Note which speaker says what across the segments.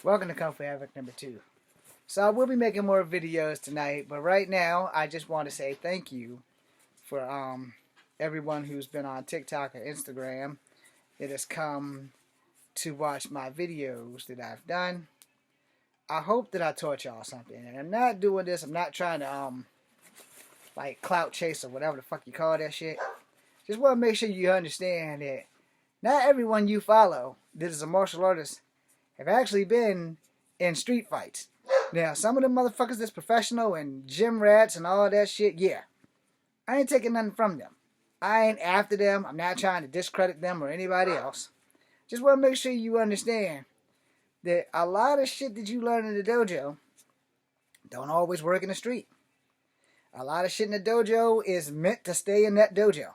Speaker 1: Welcome to Kung Fu Havoc number 2. So I will be making more videos tonight, but right now I just want to say thank you for everyone who's been on TikTok or Instagram that has come to watch my videos that I've done. I hope that I taught y'all something, and I'm not doing this. I'm not trying to like clout chase or whatever the fuck you call that shit. Just want to make sure you understand that not everyone you follow that is a martial artist have actually been in street fights. Now, some of them motherfuckers that's professional and gym rats and all that shit, yeah. I ain't taking nothing from them. I ain't after them. I'm not trying to discredit them or anybody else. Just want to make sure you understand that a lot of shit that you learn in the dojo don't always work in the street. A lot of shit in the dojo is meant to stay in that dojo.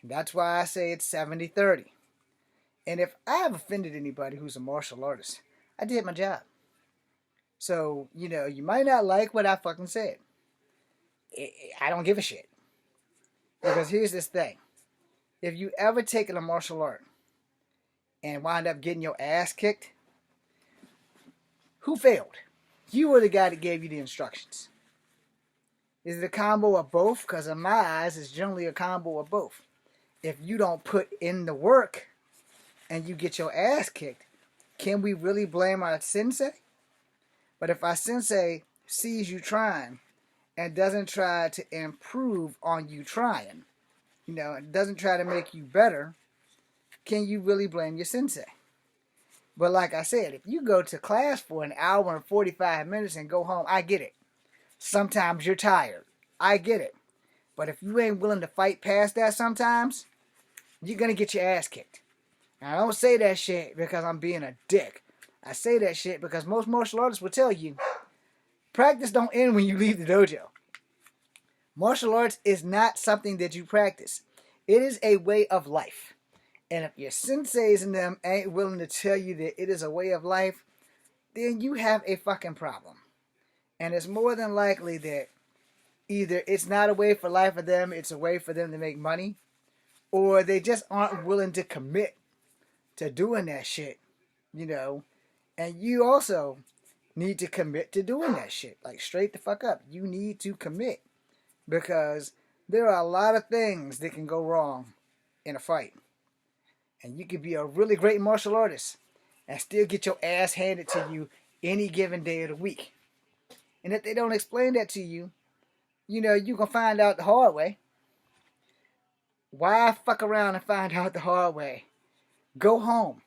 Speaker 1: And that's why I say it's 70-30. And if I have offended anybody who's a martial artist, I did my job. So, you might not like what I fucking said. I don't give a shit. Because here's this thing. If you ever taken a martial art and wind up getting your ass kicked, who failed? You were the guy that gave you the instructions. Is it a combo of both? Because in my eyes, it's generally a combo of both. If you don't put in the work and you get your ass kicked, can we really blame our sensei? But if our sensei sees you trying and doesn't try to improve on you trying, doesn't try to make you better, can you really blame your sensei? But like I said, if you go to class for an hour and 45 minutes and go home, I get it. Sometimes you're tired. I get it. But if you ain't willing to fight past that sometimes, you're going to get your ass kicked. And I don't say that shit because I'm being a dick. I say that shit because most martial artists will tell you, practice don't end when you leave the dojo. Martial arts is not something that you practice. It is a way of life. And if your senseis and them ain't willing to tell you that it is a way of life, then you have a fucking problem. And it's more than likely that either it's not a way for life for them, it's a way for them to make money, or they just aren't willing to commit to doing that shit, And you also need to commit to doing that shit. Like, straight the fuck up. You need to commit. Because there are a lot of things that can go wrong in a fight. And you could be a really great martial artist and still get your ass handed to you any given day of the week. And if they don't explain that to you, you can find out the hard way. Why fuck around and find out the hard way? Go home.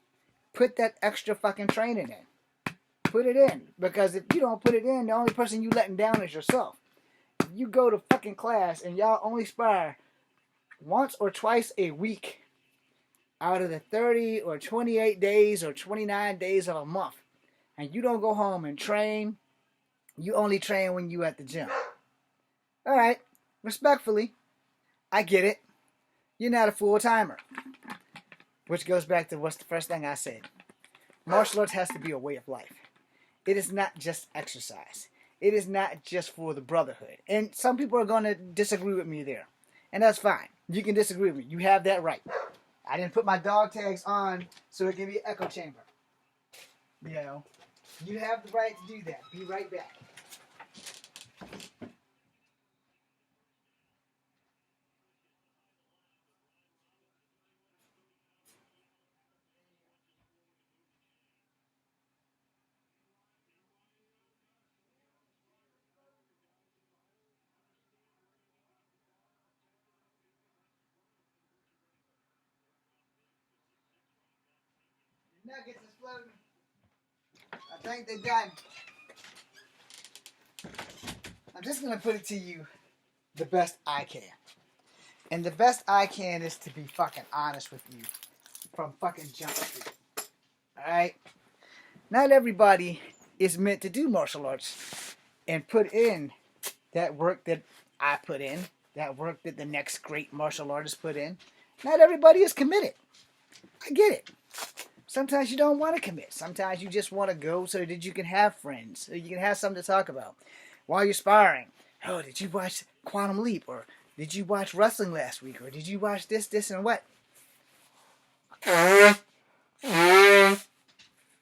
Speaker 1: Put that extra fucking training in. Put it in. Because if you don't put it in, the only person you letting down is yourself. If you go to fucking class and y'all only spar once or twice a week out of the 30 or 28 days or 29 days of a month, and you don't go home and train, you only train when you at the gym. Alright, respectfully, I get it. You're not a full-timer. Which goes back to what's the first thing I said. Martial arts has to be a way of life. It is not just exercise. It is not just for the brotherhood. And some people are going to disagree with me there. And that's fine. You can disagree with me. You have that right. I didn't put my dog tags on so it can be an echo chamber. You have the right to do that. Be right back. Nuggets is floating. I think they're done. I'm just going to put it to you the best I can. And the best I can is to be fucking honest with you from fucking jump street. Alright? Not everybody is meant to do martial arts and put in that work that I put in, that work that the next great martial artist put in. Not everybody is committed. I get it. Sometimes you don't want to commit. Sometimes you just want to go so that you can have friends, so you can have something to talk about while you're sparring. Oh, did you watch Quantum Leap? Or did you watch wrestling last week? Or did you watch this, and what?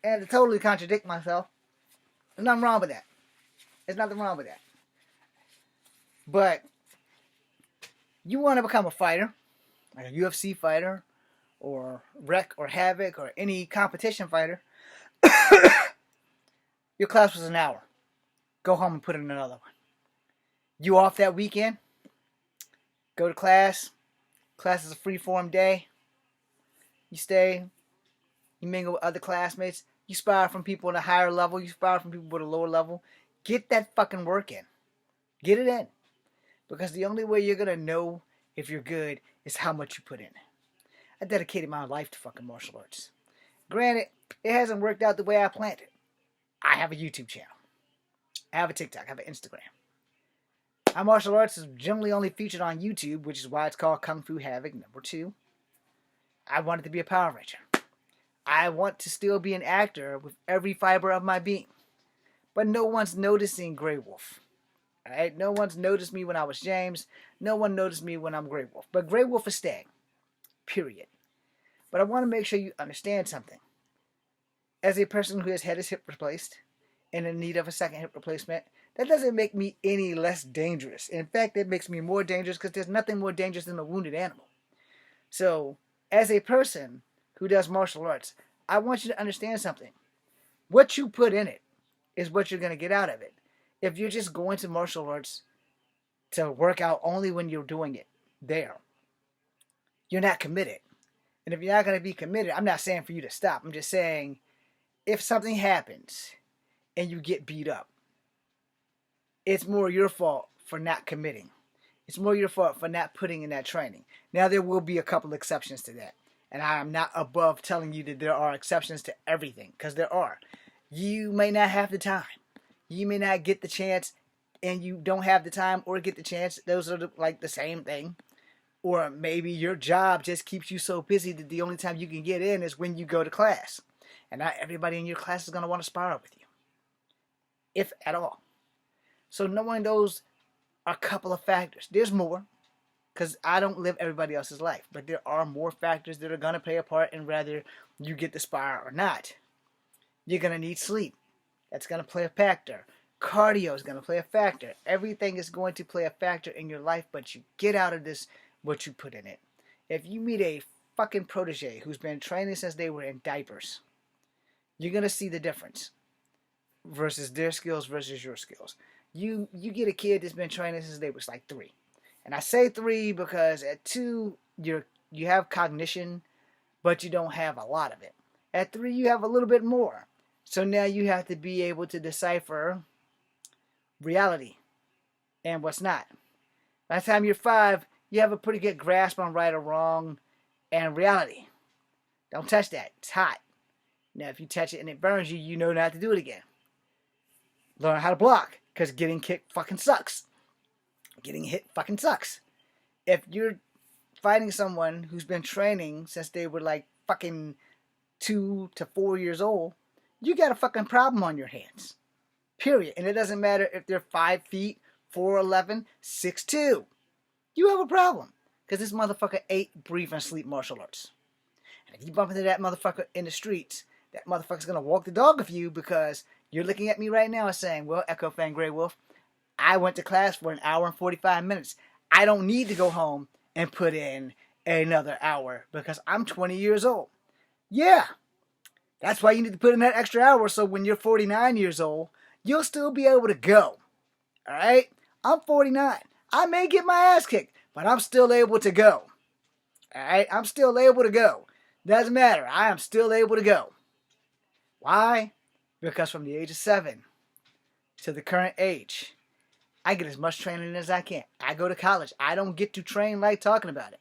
Speaker 1: And to totally contradict myself, there's nothing wrong with that. There's nothing wrong with that. But you want to become a fighter, like a UFC fighter, or Rec or Havoc, or any competition fighter, your class was an hour. Go home and put in another one. You off that weekend, go to class. Class is a free-form day. You stay, you mingle with other classmates. You spar from people at a higher level. You spar from people at a lower level. Get that fucking work in. Get it in. Because the only way you're going to know if you're good is how much you put in. I dedicated my life to fucking martial arts. Granted, it hasn't worked out the way I planned it. I have a YouTube channel. I have a TikTok. I have an Instagram. My martial arts is generally only featured on YouTube, which is why it's called Kung Fu Havoc. Number 2, I wanted to be a Power Ranger. I want to still be an actor with every fiber of my being. But no one's noticing Grey Wolf. Alright? No one's noticed me when I was James. No one noticed me when I'm Grey Wolf. But Grey Wolf is staying. Period. But I want to make sure you understand something. As a person who has had his hip replaced and in need of a second hip replacement, that doesn't make me any less dangerous. In fact, it makes me more dangerous because there's nothing more dangerous than a wounded animal. So, as a person who does martial arts, I want you to understand something. What you put in it is what you're going to get out of it. If you're just going to martial arts to work out only when you're doing it there, you're not committed. And if you're not going to be committed, I'm not saying for you to stop. I'm just saying if something happens and you get beat up, it's more your fault for not committing. It's more your fault for not putting in that training. Now, there will be a couple exceptions to that. And I am not above telling you that there are exceptions to everything, because there are. You may not have the time. You may not get the chance, and you don't have the time or get the chance. Those are like the same thing. Or maybe your job just keeps you so busy that the only time you can get in is when you go to class. And not everybody in your class is going to want to spar with you, if at all. So knowing those are a couple of factors. There's more, because I don't live everybody else's life. But there are more factors that are going to play a part in whether you get the spar or not. You're going to need sleep. That's going to play a factor. Cardio is going to play a factor. Everything is going to play a factor in your life, but you get out of this what you put in it. If you meet a fucking protege who's been training since they were in diapers, you're going to see the difference versus their skills versus your skills. You get a kid that's been training since they was like 3. And I say 3 because at 2, you have cognition, but you don't have a lot of it. At 3, you have a little bit more. So now you have to be able to decipher reality and what's not. By the time you're 5, you have a pretty good grasp on right or wrong and reality. Don't touch that. It's hot. Now, if you touch it and it burns you, you know not to do it again. Learn how to block, because getting kicked fucking sucks. Getting hit fucking sucks. If you're fighting someone who's been training since they were like fucking 2 to 4 years old, you got a fucking problem on your hands. Period. And it doesn't matter if they're 5 feet, 4'11", 6'2". You have a problem. Because this motherfucker ate, breathe, and sleep martial arts. And if you bump into that motherfucker in the streets, that motherfucker's going to walk the dog with you, because you're looking at me right now and saying, well, Echo Fan Grey Wolf, I went to class for an hour and 45 minutes. I don't need to go home and put in another hour because I'm 20 years old. Yeah, that's why you need to put in that extra hour, so when you're 49 years old, you'll still be able to go. Alright? I'm 49. I may get my ass kicked, but I'm still able to go. Alright? I'm still able to go. Doesn't matter. I am still able to go. Why? Because from the age of 7 to the current age, I get as much training as I can. I go to college. I don't get to train like talking about it.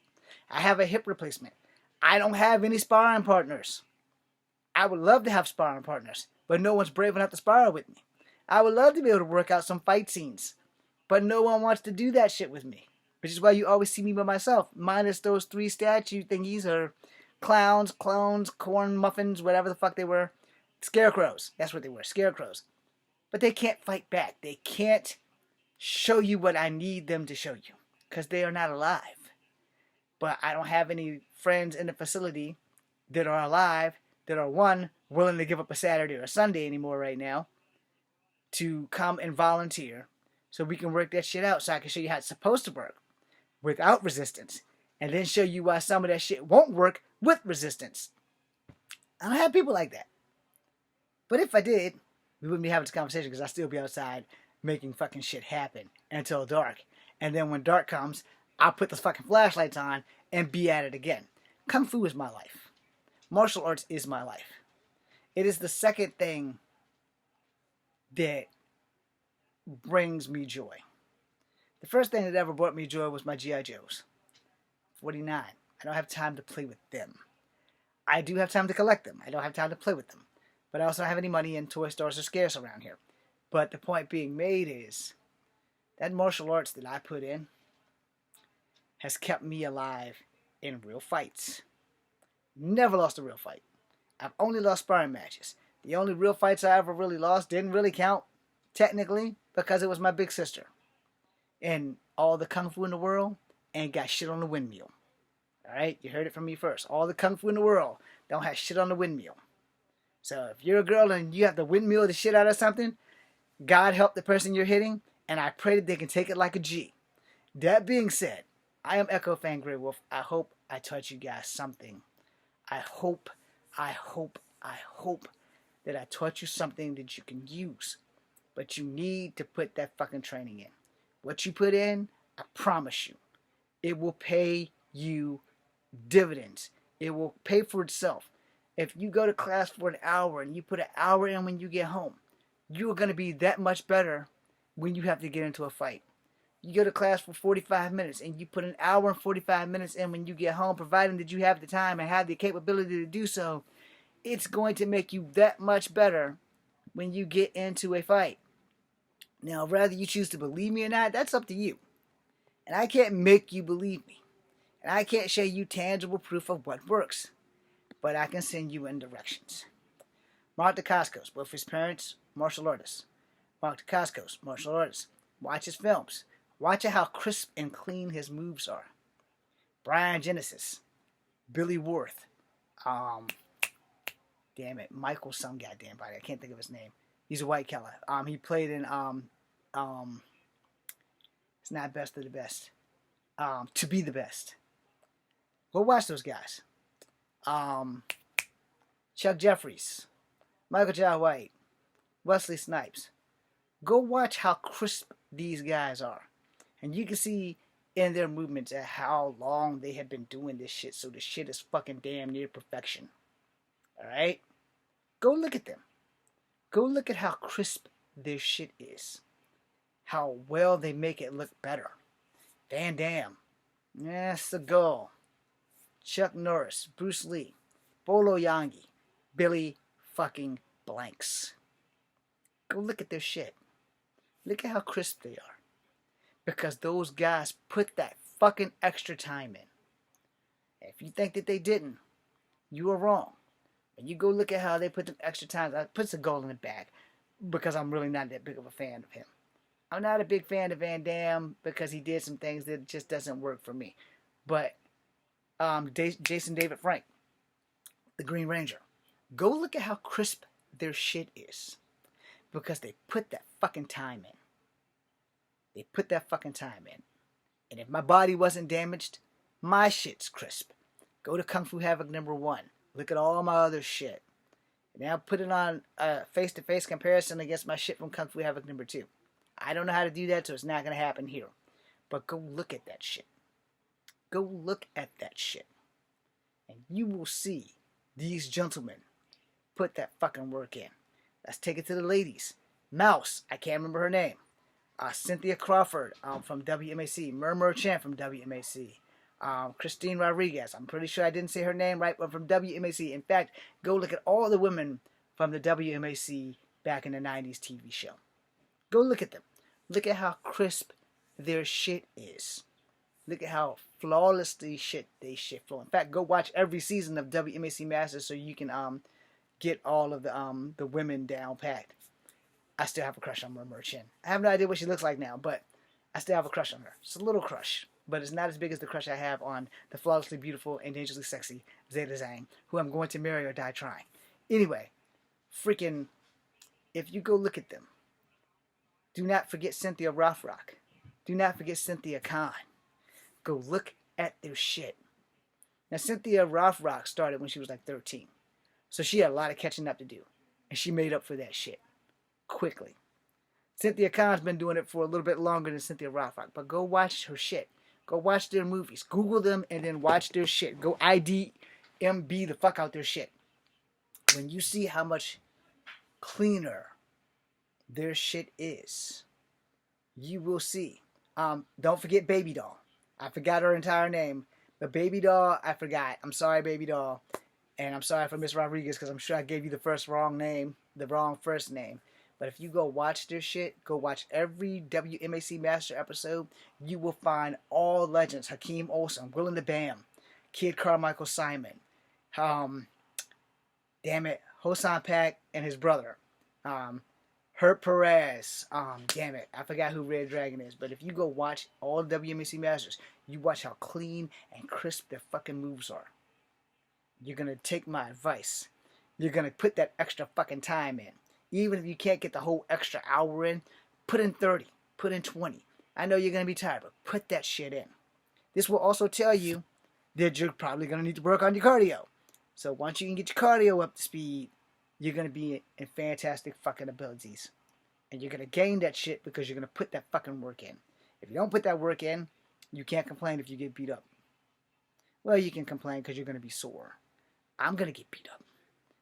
Speaker 1: I have a hip replacement. I don't have any sparring partners. I would love to have sparring partners, but no one's brave enough to spar with me. I would love to be able to work out some fight scenes, but no one wants to do that shit with me. Which is why you always see me by myself, minus those 3 statue thingies, or clowns, clones, corn muffins, whatever the fuck they were. Scarecrows. That's what they were, scarecrows. But they can't fight back. They can't show you what I need them to show you, because they are not alive. But I don't have any friends in the facility that are alive that are, one, willing to give up a Saturday or a Sunday anymore right now to come and volunteer so we can work that shit out, so I can show you how it's supposed to work without resistance, and then show you why some of that shit won't work with resistance. I don't have people like that. But if I did, we wouldn't be having this conversation, because I'd still be outside making fucking shit happen until dark. And then when dark comes, I'll put the fucking flashlights on and be at it again. Kung Fu is my life. Martial arts is my life. It is the second thing that brings me joy. The first thing that ever brought me joy was my G.I. Joes. 49. I don't have time to play with them. I do have time to collect them. I don't have time to play with them. But I also don't have any money, and toy stores are scarce around here. But the point being made is that martial arts that I put in has kept me alive in real fights. Never lost a real fight. I've only lost sparring matches. The only real fights I ever really lost didn't really count, technically, because it was my big sister. And all the Kung Fu in the world ain't got shit on the windmill. Alright? You heard it from me first. All the Kung Fu in the world don't have shit on the windmill. So if you're a girl and you have to windmill the shit out of something, God help the person you're hitting, and I pray that they can take it like a G. That being said, I am Echo Fan Grey Wolf. I hope I taught you guys something. I hope that I taught you something that you can use. But you need to put that fucking training in. What you put in, I promise you, it will pay you dividends. It will pay for itself. If you go to class for an hour and you put an hour in when you get home, you are going to be that much better when you have to get into a fight. You go to class for 45 minutes and you put an hour and 45 minutes in when you get home, providing that you have the time and have the capability to do so, it's going to make you that much better when you get into a fight. Now, whether you choose to believe me or not, that's up to you. And I can't make you believe me. And I can't show you tangible proof of what works. But I can send you in directions. Mark Dacascos, both his parents, martial artists. Mark Dacascos, martial artist. Watch his films. Watch how crisp and clean his moves are. Brian Genesis. Billy Worth. Damn it, Michael some goddamn body. I can't think of his name. He's a white killer. He played in it's not Best of the Best. To Be the Best. Go watch those guys. Chuck Jeffries, Michael Jai White, Wesley Snipes. Go watch how crisp these guys are. And you can see in their movements at how long they have been doing this shit, so the shit is fucking damn near perfection. Alright? Go look at them. Go look at how crisp their shit is. How well they make it look better. Van Damme. Seagal. Chuck Norris. Bruce Lee. Bolo Yangi. Billy fucking Blanks. Go look at their shit. Look at how crisp they are. Because those guys put that fucking extra time in. If you think that they didn't, you are wrong. And you go look at how they put the extra time. I put Seagal in the bag because I'm really not that big of a fan of him. I'm not a big fan of Van Damme because he did some things that just doesn't work for me. But Jason David Frank, the Green Ranger, go look at how crisp their shit is because they put that fucking time in. They put that fucking time in. And if my body wasn't damaged, my shit's crisp. Go to Kung Fu Havoc #1. Look at all my other shit. Now put it on a face-to-face comparison against my shit from Kung Fu Havoc #2. I don't know how to do that, so it's not going to happen here. But go look at that shit. Go look at that shit. And you will see these gentlemen put that fucking work in. Let's take it to the ladies. Mouse, I can't remember her name. Cynthia Crawford from WMAC. Murmur Chan from WMAC. Christine Rodriguez. I'm pretty sure I didn't say her name right, but from WMAC. In fact, go look at all the women from the WMAC back in the 90s TV show. Go look at them. Look at how crisp their shit is. Look at how flawlessly they shit flow. In fact, go watch every season of WMAC Masters so you can get all of the women down packed. I still have a crush on Murmur Chin. I have no idea what she looks like now, but I still have a crush on her. It's a little crush, but it's not as big as the crush I have on the flawlessly beautiful and dangerously sexy Zeta Zhang, who I'm going to marry or die trying. Anyway, freaking, if you go look at them, do not forget Cynthia Rothrock. Do not forget Cynthia Khan. Go look at their shit. Now, Cynthia Rothrock started when she was like 13. So she had a lot of catching up to do. And she made up for that shit quickly. Cynthia Khan's been doing it for a little bit longer than Cynthia Rothrock. But go watch her shit. Go watch their movies. Google them and then watch their shit. Go IDMB the fuck out their shit. When you see how much cleaner their shit is, you will see. Don't forget Baby Doll. I forgot her entire name. But Baby Doll, I forgot. I'm sorry, Baby Doll. And I'm sorry for Miss Rodriguez because I'm sure I gave you the wrong first name. But if you go watch this shit, go watch every WMAC Master episode, you will find all legends. Hakeem Olsen, Willem the Bam, Kid Carmichael Simon, Hosan Pak and his brother, Herb Perez, I forgot who Red Dragon is. But if you go watch all WMAC Masters, you watch how clean and crisp their fucking moves are. You're going to take my advice. You're going to put that extra fucking time in. Even if you can't get the whole extra hour in, put in 30, put in 20. I know you're going to be tired, but put that shit in. This will also tell you that you're probably going to need to work on your cardio. So once you can get your cardio up to speed, you're going to be in fantastic fucking abilities. And you're going to gain that shit because you're going to put that fucking work in. If you don't put that work in, you can't complain if you get beat up. Well, you can complain because you're going to be sore. I'm going to get beat up.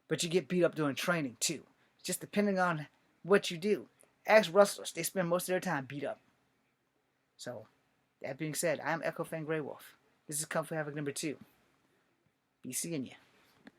Speaker 1: But you get beat up during training too. Just depending on what you do. Ask wrestlers. They spend most of their time beat up. So, that being said, I'm Echo Fang Grey Wolf. This is Kung Fu Havoc number 2. Be seeing you.